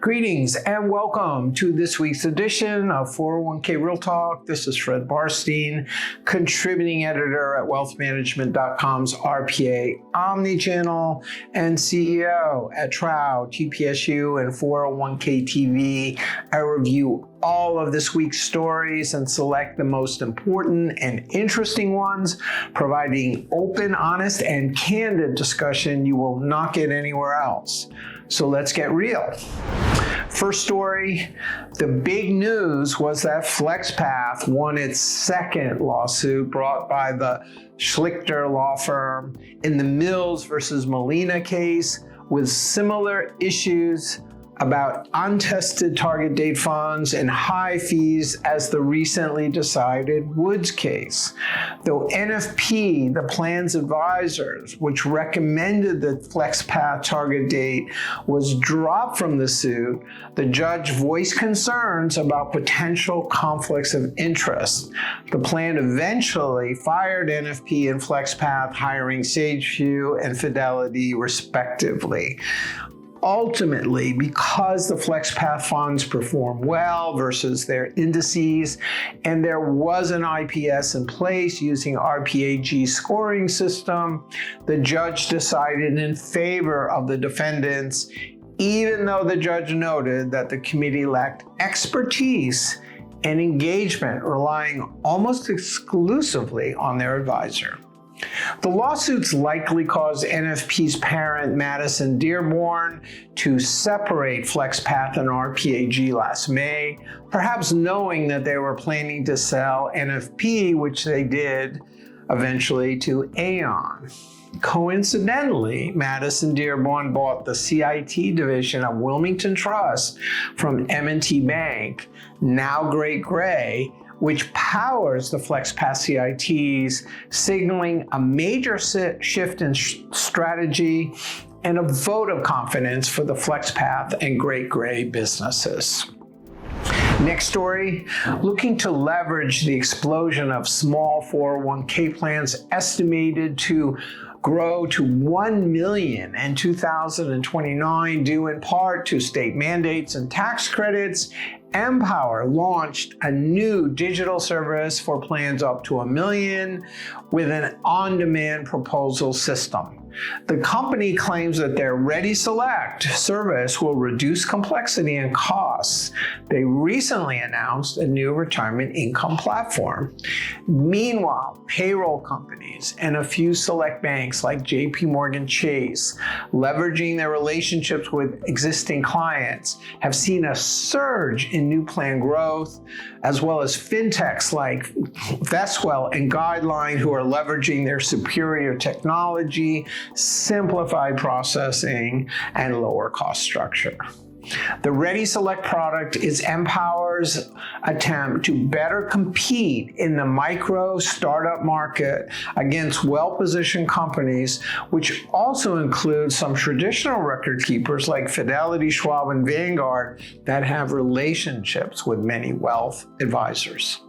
Greetings and welcome to this week's edition of 401k Real Talk. This is Fred Barstein, contributing editor at wealthmanagement.com's RPA Omnichannel and CEO at Trout, TPSU, and 401k TV. I review all of this week's stories and select the most important and interesting ones, providing open, honest, and candid discussion you will not get anywhere else. So let's get real. First story, the big news was that FlexPath won its second lawsuit brought by the Schlichter law firm in the Mills versus Molina case with similar issues about untested target date funds and high fees as the recently decided Woods case. Though NFP, the plan's advisors, which recommended that FlexPath target date was dropped from the suit, the judge voiced concerns about potential conflicts of interest. The plan eventually fired NFP and FlexPath, hiring Sageview and Fidelity respectively. Ultimately, because the FlexPath funds perform well versus their indices, and there was an IPS in place using RPAG scoring system, the judge decided in favor of the defendants, even though the judge noted that the committee lacked expertise and engagement, relying almost exclusively on their advisor. The lawsuits likely caused NFP's parent, Madison Dearborn, to separate FlexPath and RPAG last May, perhaps knowing that they were planning to sell NFP, which they did eventually, to Aon. Coincidentally, Madison Dearborn bought the CIT division of Wilmington Trust from M&T Bank, now Great Gray, which powers the FlexPath CITs, signaling a major shift in strategy and a vote of confidence for the FlexPath and Great Gray businesses. Next story, looking to leverage the explosion of small 401k plans estimated to grow to 1 million in 2029, due in part to state mandates and tax credits, Empower launched a new digital service for plans up to 1 million with an on-demand proposal system. The company claims that their ReadySelect service will reduce complexity and costs. They recently announced a new retirement income platform. Meanwhile, payroll companies and a few select banks like JPMorgan Chase, leveraging their relationships with existing clients, have seen a surge in new plan growth, as well as fintechs like Vestwell and Guideline, who are leveraging their superior technology, simplified processing, and lower cost structure. The ReadySelect product is Empower's attempt to better compete in the micro startup market against well-positioned companies, which also includes some traditional record keepers like Fidelity, Schwab, and Vanguard that have relationships with many wealth advisors.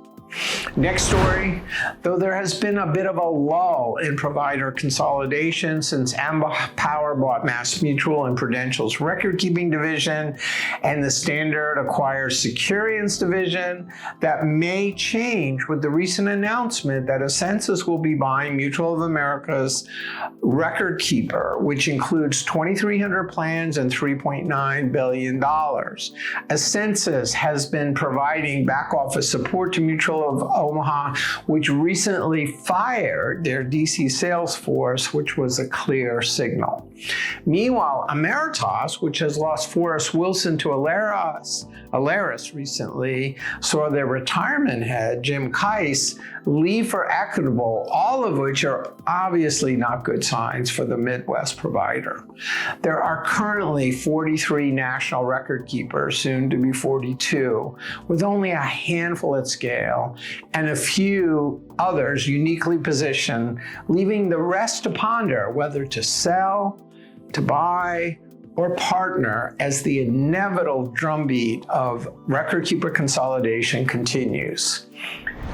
Next story, though there has been a bit of a lull in provider consolidation since Empower bought MassMutual and Prudential's record-keeping division, and the Standard acquires Securian's division, that may change with the recent announcement that Ascensus will be buying Mutual of America's record keeper, which includes 2,300 plans and $3.9 billion. Ascensus has been providing back-office support to Mutual of Omaha, which recently fired their DC sales force, which was a clear signal. Meanwhile, Emeritus, which has lost Forrest Wilson to Alaris recently, saw their retirement head, Jim Keiss, leave for Equitable, all of which are obviously not good signs for the Midwest provider. There are currently 43 national record keepers, soon to be 42, with only a handful at scale, and a few others uniquely positioned, leaving the rest to ponder whether to sell, to buy, or partner as the inevitable drumbeat of record keeper consolidation continues.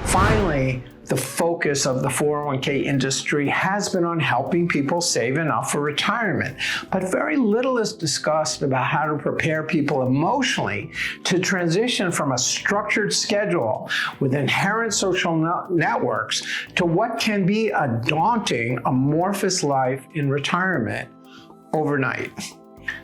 Finally, the focus of the 401k industry has been on helping people save enough for retirement, but very little is discussed about how to prepare people emotionally to transition from a structured schedule with inherent social networks to what can be a daunting, amorphous life in retirement overnight.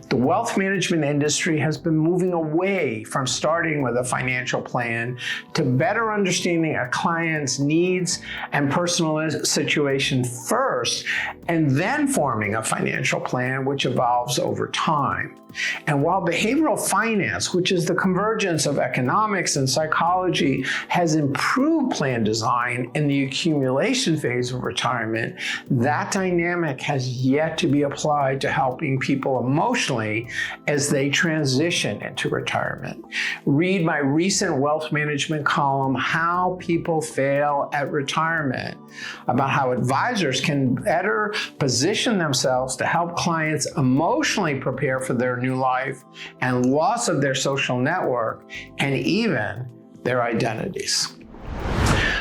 The wealth management industry has been moving away from starting with a financial plan to better understanding a client's needs and personal situation first, and then forming a financial plan which evolves over time. And while behavioral finance, which is the convergence of economics and psychology, has improved plan design in the accumulation phase of retirement, that dynamic has yet to be applied to helping people emotionally as they transition into retirement. Read my recent wealth management column, How People Fail at Retirement, about how advisors can better position themselves to help clients emotionally prepare for their new life and loss of their social network and even their identities.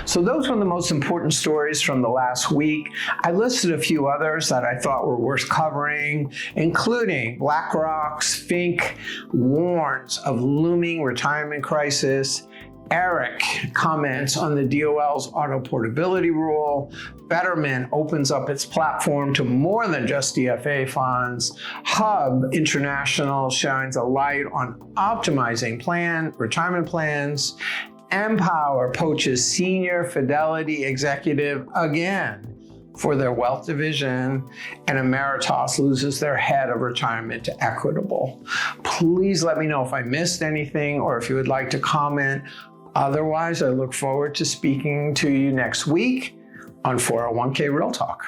So those were the most important stories from the last week. I listed a few others that I thought were worth covering, including BlackRock's Fink warns of looming retirement crisis. Eric comments on the DOL's auto portability rule. Betterment opens up its platform to more than just DFA funds. Hub International shines a light on optimizing retirement plans. Empower poaches senior Fidelity executive again for their wealth division, and Emeritus loses their head of retirement to Equitable. Please let me know if I missed anything or if you would like to comment. Otherwise, I look forward to speaking to you next week on 401k Real Talk.